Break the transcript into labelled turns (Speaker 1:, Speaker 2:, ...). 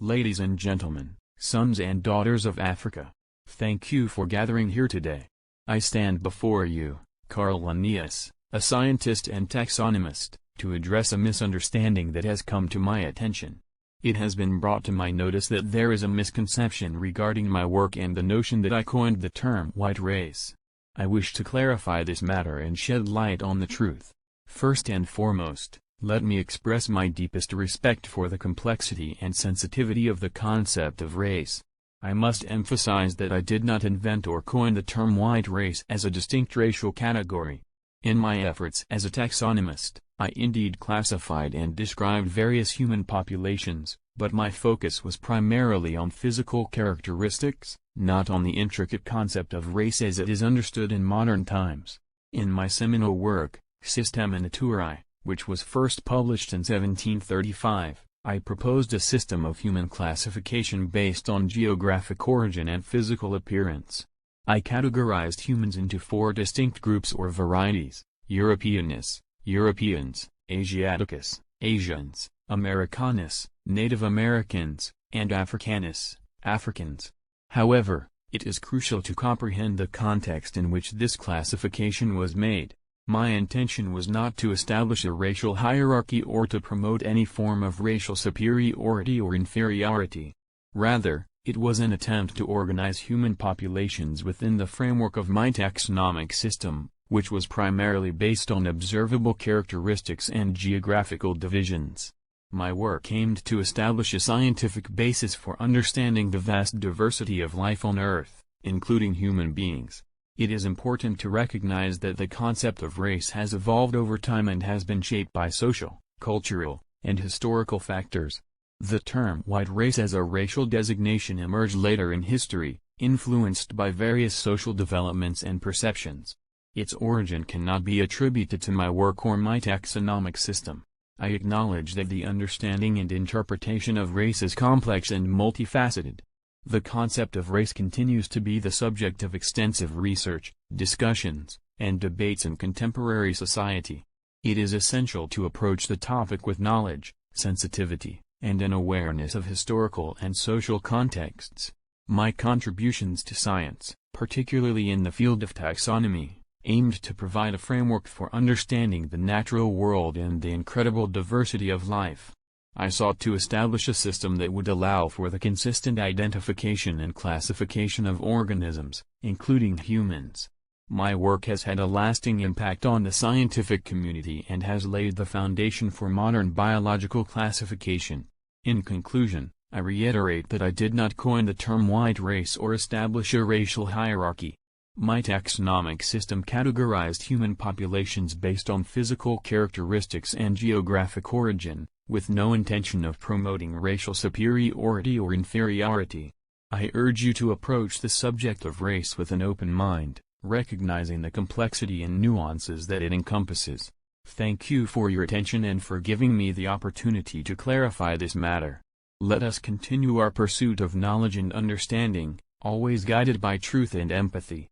Speaker 1: Ladies and gentlemen, sons and daughters of Africa, thank you for gathering here today. I stand before you, Carl Linnaeus, a scientist and taxonomist, to address a misunderstanding that has come to my attention. It has been brought to my notice that there is a misconception regarding my work and the notion that I coined the term white race. I wish to clarify this matter and shed light on the truth. First and foremost, let me express my deepest respect for the complexity and sensitivity of the concept of race. I must emphasize that I did not invent or coin the term white race as a distinct racial category. In my efforts as a taxonomist, I indeed classified and described various human populations, but my focus was primarily on physical characteristics, not on the intricate concept of race as it is understood in modern times. In my seminal work, Systema Naturae, which was first published in 1735, I proposed a system of human classification based on geographic origin and physical appearance. I categorized humans into four distinct groups or varieties: Europeanus, Europeans; Asiaticus, Asians; Americanus, Native Americans; and Africanus, Africans. However, it is crucial to comprehend the context in which this classification was made. My intention was not to establish a racial hierarchy or to promote any form of racial superiority or inferiority. Rather, it was an attempt to organize human populations within the framework of my taxonomic system, which was primarily based on observable characteristics and geographical divisions. My work aimed to establish a scientific basis for understanding the vast diversity of life on Earth, including human beings. It is important to recognize that the concept of race has evolved over time and has been shaped by social, cultural, and historical factors. The term white race as a racial designation emerged later in history, influenced by various social developments and perceptions. Its origin cannot be attributed to my work or my taxonomic system. I acknowledge that the understanding and interpretation of race is complex and multifaceted. The concept of race continues to be the subject of extensive research, discussions, and debates in contemporary society. It is essential to approach the topic with knowledge, sensitivity, and an awareness of historical and social contexts. My contributions to science, particularly in the field of taxonomy, aimed to provide a framework for understanding the natural world and the incredible diversity of life. I sought to establish a system that would allow for the consistent identification and classification of organisms, including humans. My work has had a lasting impact on the scientific community and has laid the foundation for modern biological classification. In conclusion, I reiterate that I did not coin the term white race or establish a racial hierarchy. My taxonomic system categorized human populations based on physical characteristics and geographic origin, with no intention of promoting racial superiority or inferiority. I urge you to approach the subject of race with an open mind, recognizing the complexity and nuances that it encompasses. Thank you for your attention and for giving me the opportunity to clarify this matter. Let us continue our pursuit of knowledge and understanding, always guided by truth and empathy.